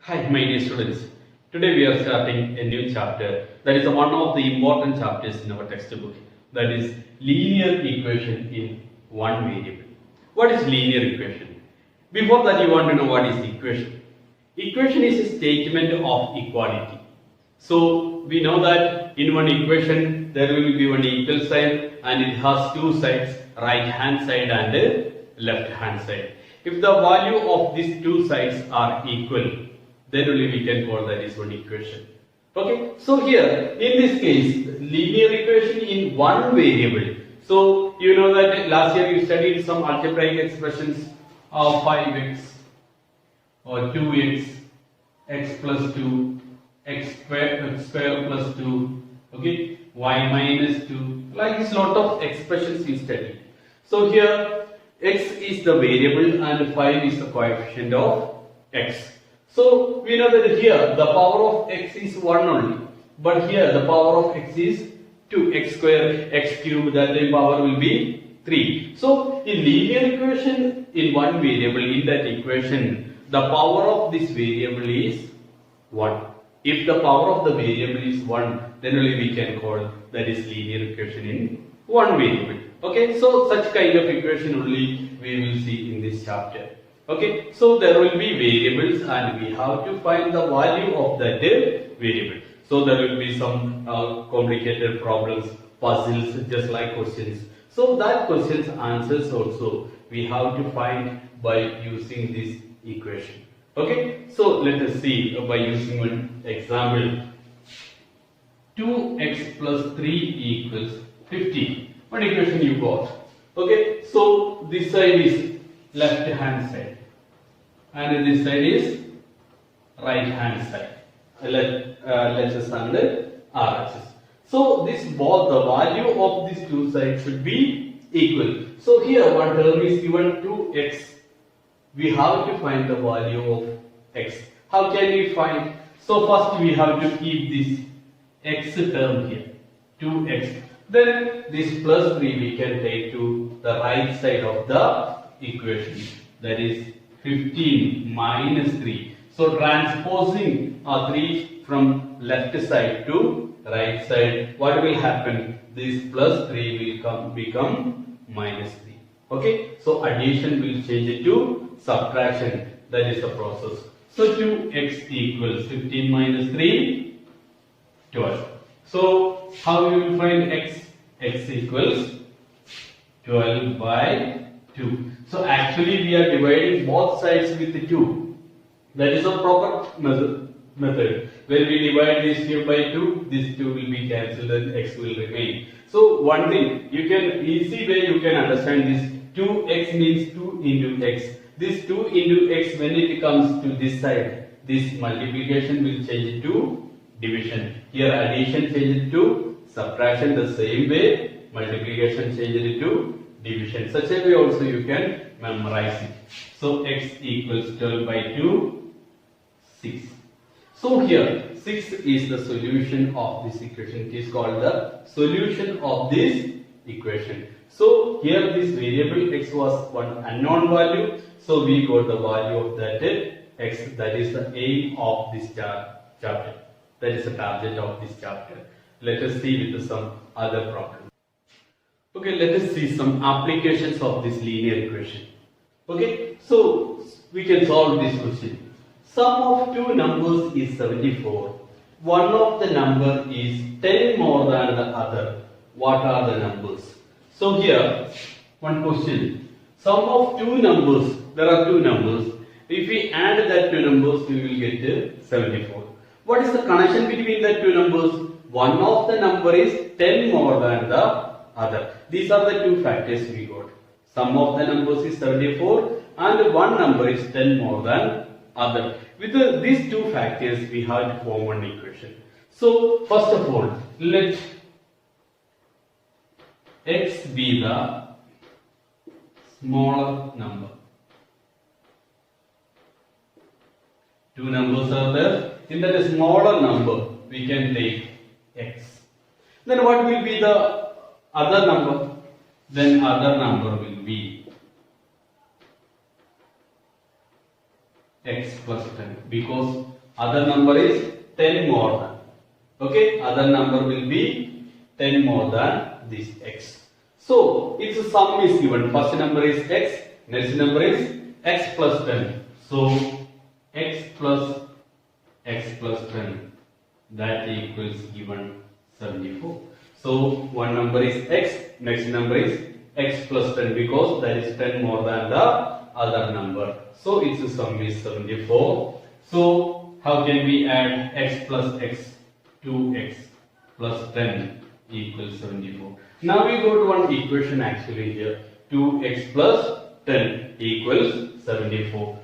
Hi, my dear students. Today we are starting a new chapter that is one of the important chapters in our textbook, that is linear equation in one variable. What is linear equation? Before that, you want to know what is equation. Equation is a statement of equality. So we know that in one equation there will be one equal sign and it has two sides, right hand side and left hand side. If the value of these two sides are equal, then only we can call that is one equation. Okay, so here in this case, linear equation in one variable. So you know that last year you studied some algebraic expressions of 5x or 2x, x plus 2, x square plus 2, okay, y minus 2, like this lot of expressions we studied. So here x is the variable and 5 is the coefficient of x. So we know that here the power of x is 1 only, but here the power of x is 2, x square, x cube, that time power will be 3. So in linear equation in one variable, in that equation the power of this variable is 1. If the power of the variable is 1, then only we can call that is linear equation in one variable. Okay, so such kind of equation only we will see in this chapter. Okay, so there will be variables and we have to find the value of that variable. So there will be some complicated problems, puzzles, just like questions. So that questions answers also we have to find by using this equation. Okay, so let us see by using one example. 2x plus 3 equals 15. What equation you got? Okay, so this side is left hand side and this side is right hand side. Let's just on the RHS. So this both the value of these two sides should be equal. So here one term is given 2x. We have to find the value of x. How can we find? So first we have to keep this x term here, 2x. Then this plus 3 we can take to the right side of the equation, that is 15 minus 3. So transposing 3 from left side to right side, what will happen? This plus 3 will become minus 3. Okay, so addition will change it to subtraction. That is the process. So 2x equals 15 minus 3, 12. So how you will find x? X equals 12 by 2. So actually we are dividing both sides with 2. That is a proper method. When we divide this here by 2, this 2 will be cancelled and x will remain. So one thing, you can easy way you can understand this. 2x means 2 into x. This 2 into x, when it comes to this side, this multiplication will change it to division. Here addition changes it to subtraction. The same way multiplication changes it to division. Such a way also you can memorize it. So x equals 12 by 2, 6. So here 6 is the solution of this equation. It is called the solution of this equation. So here this variable x was one unknown value. So we got the value of that x. That is the aim of this chapter. That is the target of this chapter. Let us see with some other problems. Okay, let us see some applications of this linear equation. Okay, so we can solve this question. Sum of two numbers is 74. One of the number is 10 more than the other. What are the numbers? So here, one question. Sum of two numbers, there are two numbers. If we add that two numbers, we will get 74. What is the connection between the two numbers? One of the number is 10 more than the other. These are the two factors we got. Sum of the numbers is 74 and one number is 10 more than other. With these two factors, we have to form one equation. So first of all, let x be the smaller number. Two numbers are there. In that smaller number, we can take x. Then what will be the other number? Then other number will be x plus 10 because other number is 10 more than. Okay, other number will be 10 more than this x. So its sum is given. First number is x, next number is x plus 10. So x plus 10 that equals given 74. So one number is x, next number is x plus 10 because that is 10 more than the other number. So its sum is 74. So how can we add x plus x? 2x plus 10 equals 74. Now we go to one equation actually here. 2x plus 10 equals 74.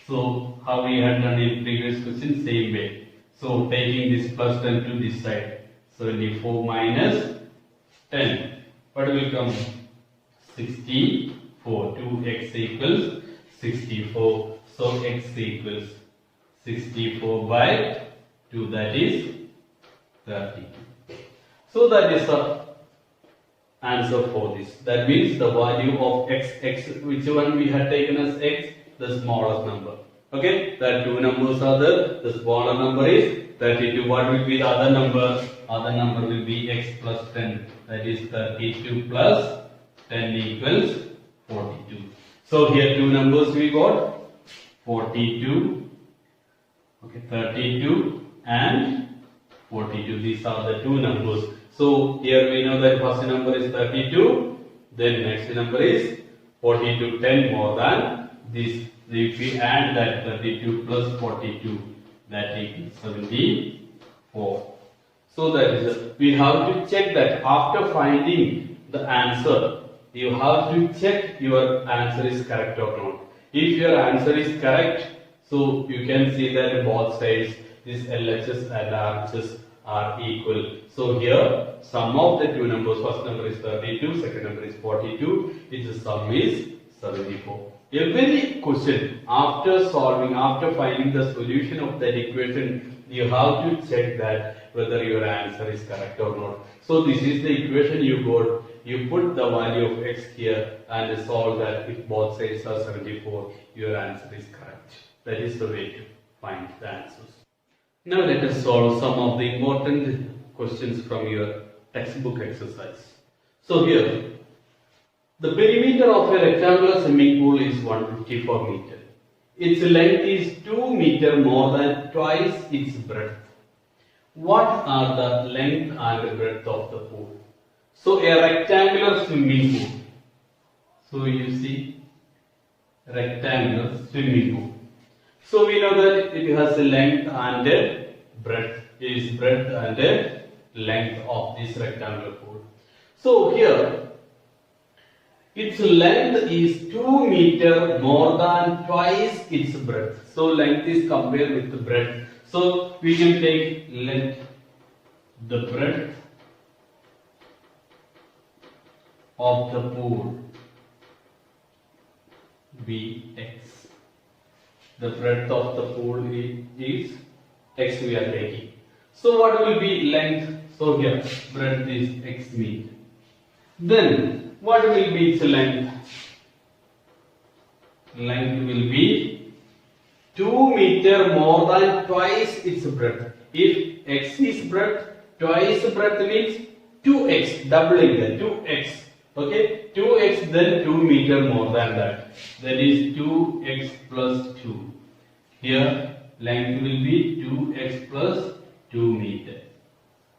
So how we had done in previous question, same way. So taking this plus 10 to this side. 74 minus 10. What will come? 64. 2x equals 64. So x equals 64 by 2, that is 32. So that is the answer for this. That means the value of x, which one we had taken as x, the smallest number. Okay, there are two numbers are there. The smaller number is 32. What will be the other number? Other number will be x plus 10. That is 32 plus 10 equals 42. So here two numbers we got 42. Okay, 32 and 42. These are the two numbers. So here we know that first number is 32. Then next number is 42. 10 more than this. If we add that 32 plus 42, that equals 74. So that is we have to check that after finding the answer, you have to check your answer is correct or not. If your answer is correct, so you can see that both sides, this LHS and RHS are equal. So here, sum of the two numbers, first number is 32, second number is 42, its sum is 74. Every question, after solving, after finding the solution of that equation, you have to check that whether your answer is correct or not. So this is the equation you got. You put the value of x here and solve that. If both sides are 74, your answer is correct. That is the way to find the answers. Now let us solve some of the important questions from your textbook exercise. So here, the perimeter of a rectangular swimming pool is 154 meter. Its length is 2 meter more than twice its breadth. What are the length and breadth of the pool? So a rectangular swimming pool. So you see, rectangular swimming pool. So we know that it has a length and a breadth. It is breadth and a length of this rectangular pool. So here, its length is 2 meter more than twice its breadth. So length is compared with the breadth. So we can take length, the breadth of the pool Bx. The breadth of the pool is x we are taking. So what will be length? So here breadth is x meter. Then what will be its length? Length will be 2 meter more than twice its breadth. If x is breadth, twice breadth means 2x, doubling that, 2x. Okay, 2x then 2 meter more than that. That is 2x plus 2. Here length will be 2x plus 2 meter.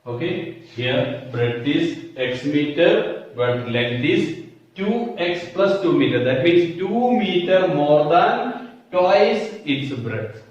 Okay, here breadth is x meter, but length is 2x plus 2 meter. That means 2 meter more than twice its breadth.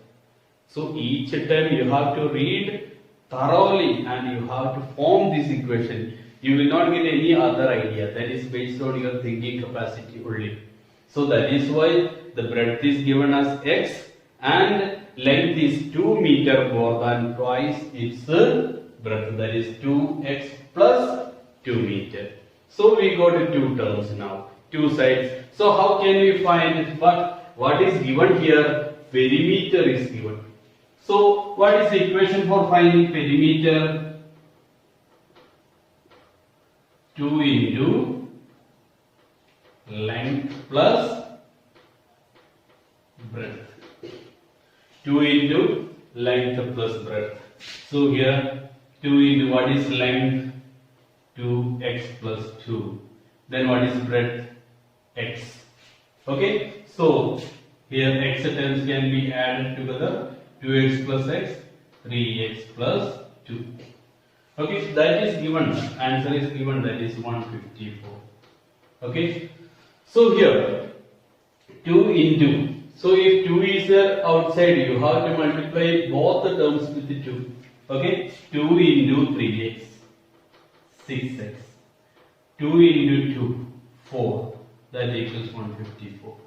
So each time you have to read thoroughly and you have to form this equation. You will not get any other idea. That is based on your thinking capacity only. So that is why the breadth is given as x and length is 2 meter more than twice its breadth. That is 2x plus 2 meter. So we got two terms now, two sides. So how can we find what is given here? Perimeter is given. So what is the equation for finding perimeter? 2 into length plus breadth. 2 into length plus breadth. So here 2 into what is length? 2x plus 2. Then what is breadth? X. Okay. So here x terms can be added together. 2x plus x, 3x plus 2. Okay. That is given. Answer is given. That is 154. Okay. So here 2 into. So if 2 is outside, you have to multiply both the terms with 2. Okay. 2 into 3x, 6x. 2 into 2, 4. That equals 154.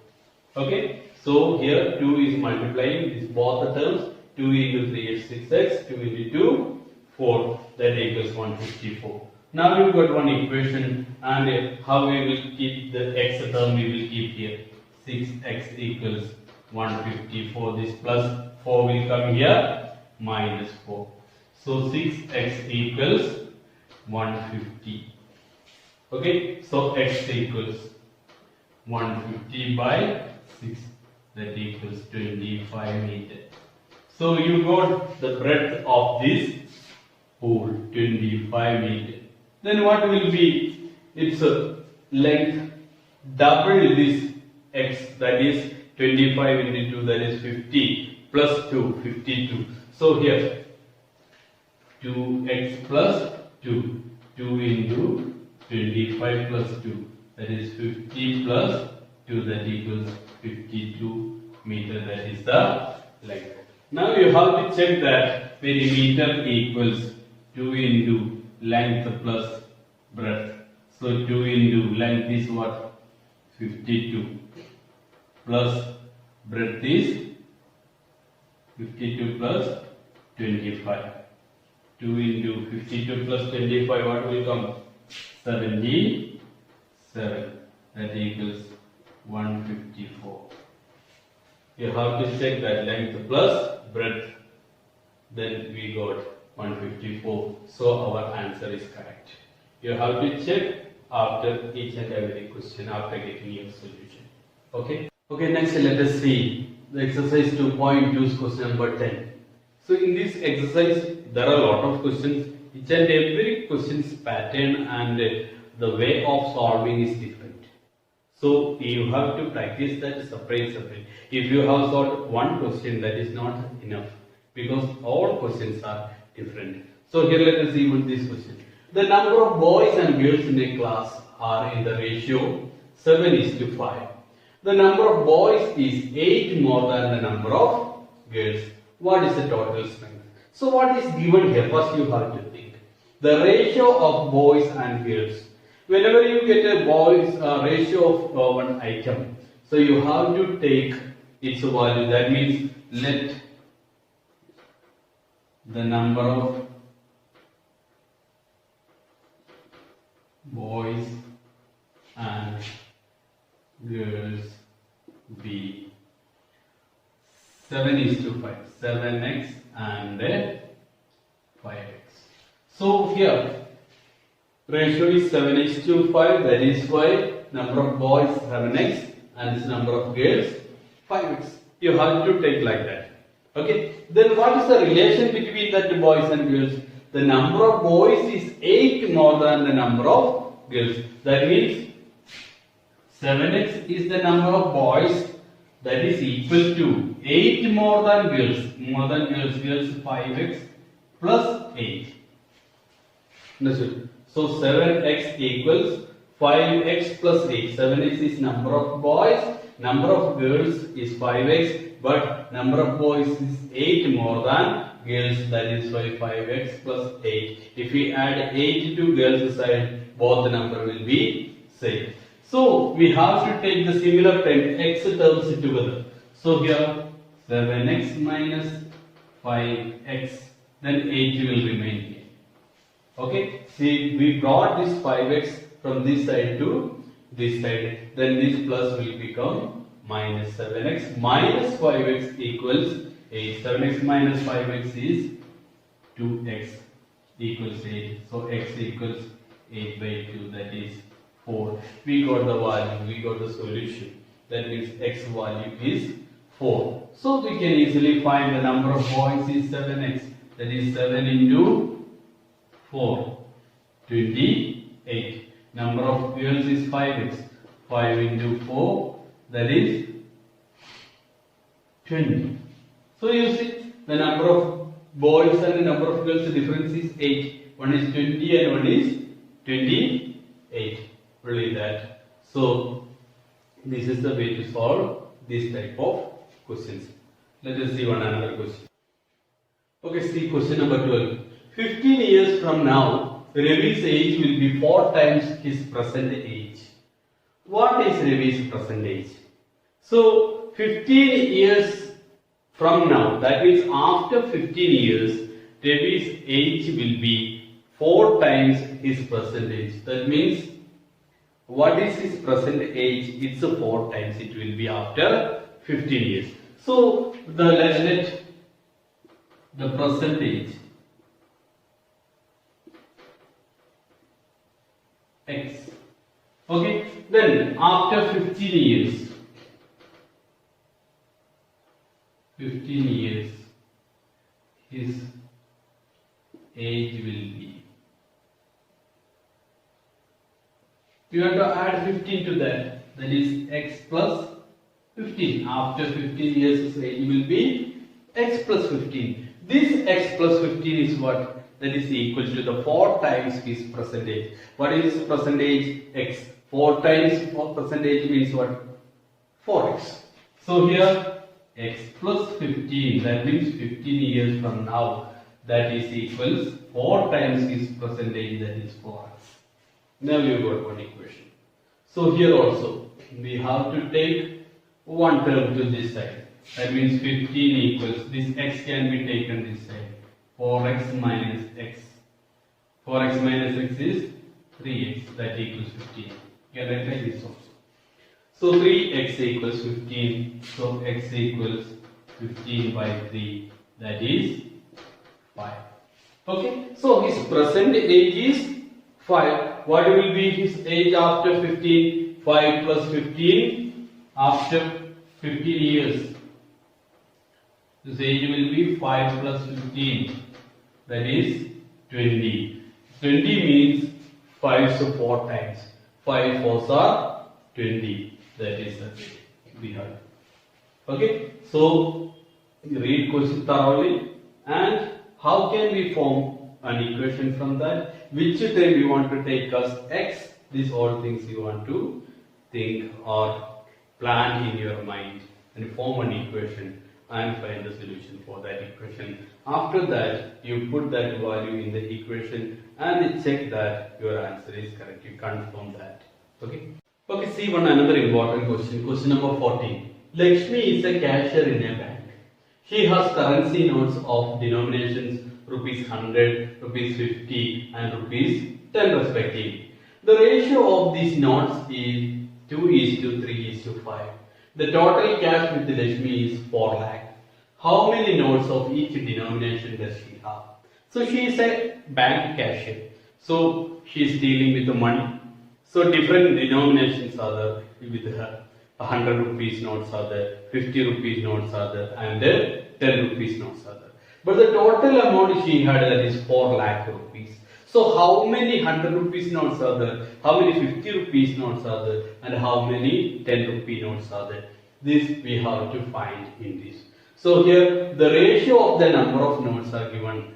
Okay. So here 2 is multiplying this both the terms. 2 into 3x, 6x. 2 into 2, 4. That equals 154. Now you got one equation, and how we will keep the x term we will keep here. 6x equals 154. This plus 4 will come here, minus 4. So 6x equals 150. Okay, so x equals 150 by 6. That equals 25 meters. So you got the breadth of this pool, 25 meters. Then what will be its length? Double this x, that is 25 into 2, that is 50, plus 2, 52. So here 2x plus 2, 2 into 25 plus 2, that is 50 plus 2, that equals 52 meter. That is the length. Now you have to check that perimeter equals 2 into length plus breadth. So 2 into length is what? 52 plus breadth is 52 plus 25. 2 into 52 plus 25, what will come? 77. That equals 154. You have to check that length plus breadth. Then we got 154. So our answer is correct. You have to check after each and every question after getting your solution. Okay. Okay. Next, let us see the exercise 2.2 question number 10. So in this exercise, there are a lot of questions. Each and every question's pattern and the way of solving is different. So you have to practice that separate. If you have solved one question, that is not enough, because all questions are different. So here let us see what this question. The number of boys and girls in a class are in the ratio 7:5. The number of boys is 8 more than the number of girls. What is the total strength? So what is given here? First you have to think. The ratio of boys and girls. Whenever you get a boys ratio of one item, so you have to take its value. That means let the number of boys and girls be 7:5. 7x and 5x. So here ratio is 7:5. That is why number of boys 7x and this number of girls 5x. You have to take like that. Okay. Then what is the relation between that boys and girls? The number of boys is 8 more than the number of girls. That means 7x is the number of boys, that is equal to 8 more than girls. More than girls, 5x plus 8. Understood? So 7x equals 5x plus 8. 7x is number of boys, number of girls is 5x, but number of boys is 8 more than girls, that is why 5x plus 8. If we add 8 to girls side, both the number will be same. So we have to take the similar x terms together. So here 7x minus 5x, then 8 will remain here. Okay, see, we brought this 5x from this side to this side, then this plus will become minus 7x minus 5x equals 8. 7x minus 5x is 2x equals 8. So x equals 8 by 2, that is 4. We got the value, we got the solution. That means x value is 4. So we can easily find the number of boys is 7x. That is 7 into 4, 28. Number of girls is 5x. 5 into 4, that is 20. So you see the number of boys and the number of girls, the difference is 8. One is 20 and one is 28. Really that. So this is the way to solve this type of questions. Let us see one another question. Okay, see question number 12. 15 years from now, Ravi's age will be 4 times his present age. What is Ravi's present age? So 15 years from now, that means after 15 years, Ravi's age will be 4 times his present age. That means what is his present age? It's 4 times. It will be after 15 years. So let the present age x. Okay, then after 15 years, 15 years, his age will be. You have to add 15 to that. That is x plus 15. After 15 years, his age will be x plus 15. This x plus 15 is what? That is equal to the 4 times his present age. What is his present age? X. 4 times 4 present age means what? 4x. So here x plus 15, that means 15 years from now, that is equals 4 times his present age, that is 4x. Now you got one equation. So here also we have to take one term to this side. That means 15 equals, this x can be taken this side. 4x minus x. 4x minus x is 3x, that equals 15. You can write like this also. So 3x equals 15. So x equals 15 by 3, that is 5. Okay, so his present age is 5. What will be his age after 15? 5 plus 15 after 15 years. His age will be 5 plus 15. That is 20. 20 means 5 so 4 times. 5 4s are 20. That is the we have. Okay, so read question thoroughly, and how can we form an equation from that? Which term you want to take as x? These all things you want to think or plan in your mind and form an equation and find the solution for that equation. After that, you put that value in the equation and check that your answer is correct. You confirm that. Okay. Okay, see one another important question. Question number 14. Lakshmi is a cashier in a bank. She has currency notes of denominations rupees 100, rupees 50 and rupees 10 respectively. The ratio of these notes is 2:3:5. The total cash with Lakshmi is 4 lakh. How many notes of each denomination does she have? So she is a bank cashier. So she is dealing with the money. So different denominations are there with her. 100 rupees notes are there, 50 rupees notes are there, and 10 rupees notes are there. But the total amount she had, that is 4 lakh rupees. So how many 100 rupees notes are there? How many 50 rupees notes are there? And how many 10 rupee notes are there? This we have to find in this. So here the ratio of the number of notes are given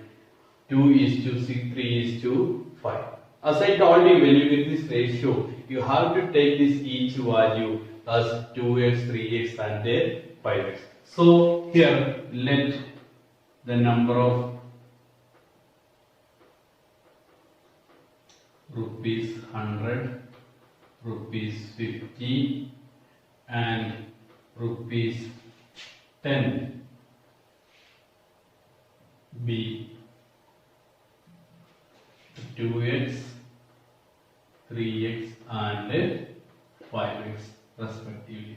2:3:5. As I told you, when you get this ratio, you have to take this each value as 2x, 3x and 5x. So here let the number of rupees 100, rupees 50 and rupees 10 be 2x, 3x and 5x respectively.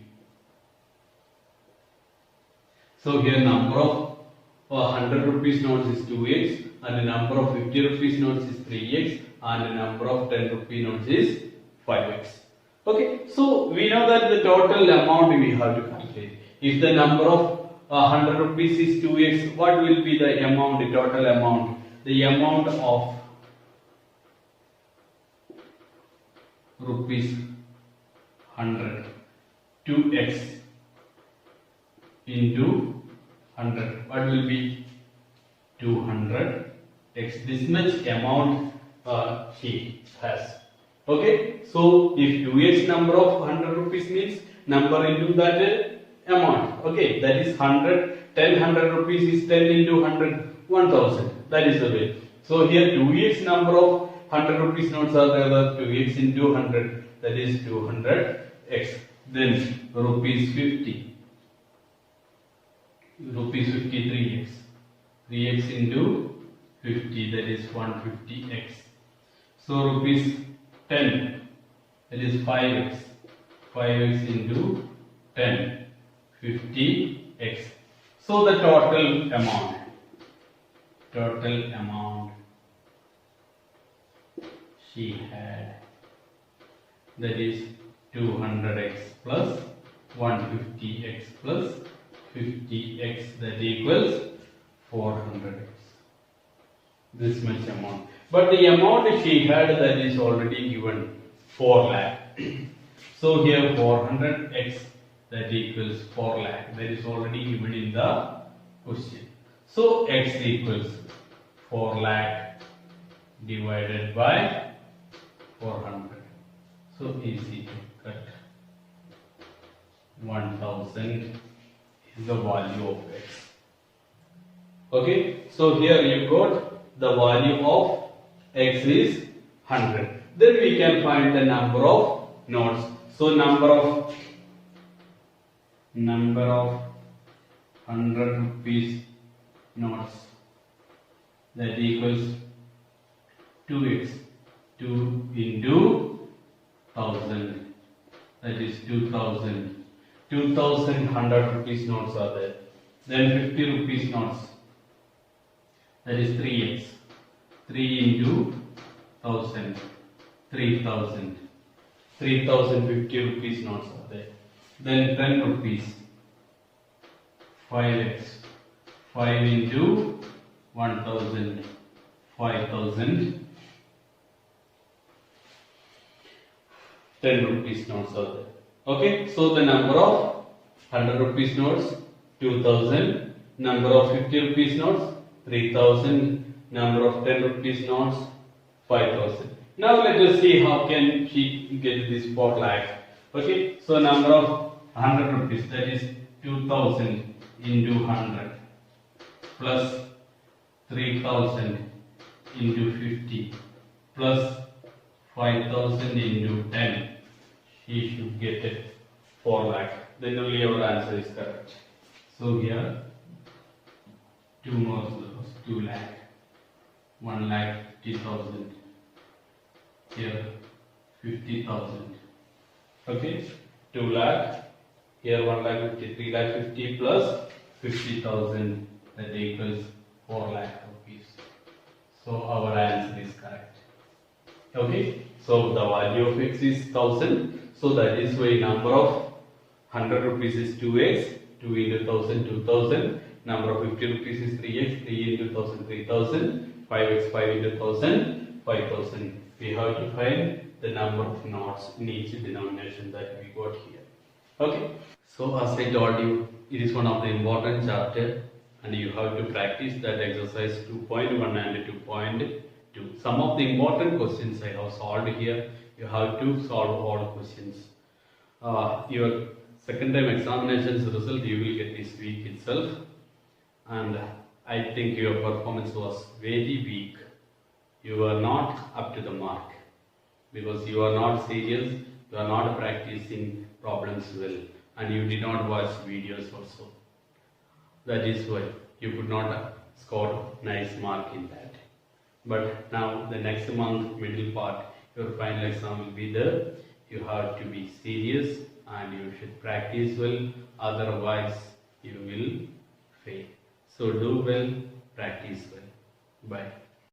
So here number of 100 rupees notes is 2x and the number of 50 rupees notes is 3x and the number of 10 rupee notes is 5x. Okay, so we know that the total amount we have to calculate. If the number of 100 rupees is 2x. What will be the amount, the total amount? The amount of rupees 100, 2x into 100. What will be 200x? This much amount she has. Okay, so if 2x number of 100 rupees means number into that amount. Okay, that is 100. 100 rupees is 10 into 100, 1000. That is the way. So here 2x number of 100 rupees notes are there. 2x into 100, that is 200x. Then rupees 50. Rupees 53x. 3x into 50, that is 150x. So rupees 10, that is 5x. 5x into 10, 50x. So the total amount she had, that is 200x plus 150x plus 50x, that equals 400x. This much amount. But the amount she had, that is already given, 4 lakh. So here 400x, that equals 4 lakh. That is already given in the question. So x equals 4 lakh divided by 400. So easy to cut. 1000 is the value of x. Okay, so here you got the value of x is 100. Then we can find the number of notes. So number of 100 rupees notes, that equals 2x. 2 into 1000, that is 2000. 2100 rupees notes are there. Then 50 rupees notes, that is 3x. 3 into 1000, 3000. 3050 rupees notes are there. Then 10 rupees, 5x. 5 into 1000, 5000. 10 rupees notes are there. Okay, so the number of 100 rupees notes 2000, number of 50 rupees notes 3000, number of 10 rupees notes 5000. Now let us see how can she get this 4 lakh. Okay, so number of 100 rupees, that is 2000 into 100 plus 3000 into 50 plus 5000 into 10. She should get it 4 lakh. Then only our answer is correct. So here 2 more zeros, 2 lakh, 1 lakh 50,000. Here 50,000. Okay, 2 lakh. Here 1 lakh 50, 3 lakh 50 plus 50,000, that equals 4 lakh rupees. So our answer is correct. Okay, so the value of x is 1000. So that is why number of 100 rupees is 2x. 2 into 1000, 2000. Number of 50 rupees is 3x. 3 into 1000, 3000. 5x, 5 into 1000, 5000. We have to find the number of knots in each denomination that we got here. Okay. So as I told you, it is one of the important chapter and you have to practice that exercise 2.1 and 2.2. Some of the important questions I have solved here. You have to solve all questions. Your second time examinations result you will get this week itself, and I think your performance was very weak. You are not up to the mark because you are not serious, you are not practicing problems well, and you did not watch videos also. That is why you could not score nice mark in that. But now the next month middle part, your final exam will be there. You have to be serious and you should practice well, otherwise you will fail. So do well, practice well. Bye.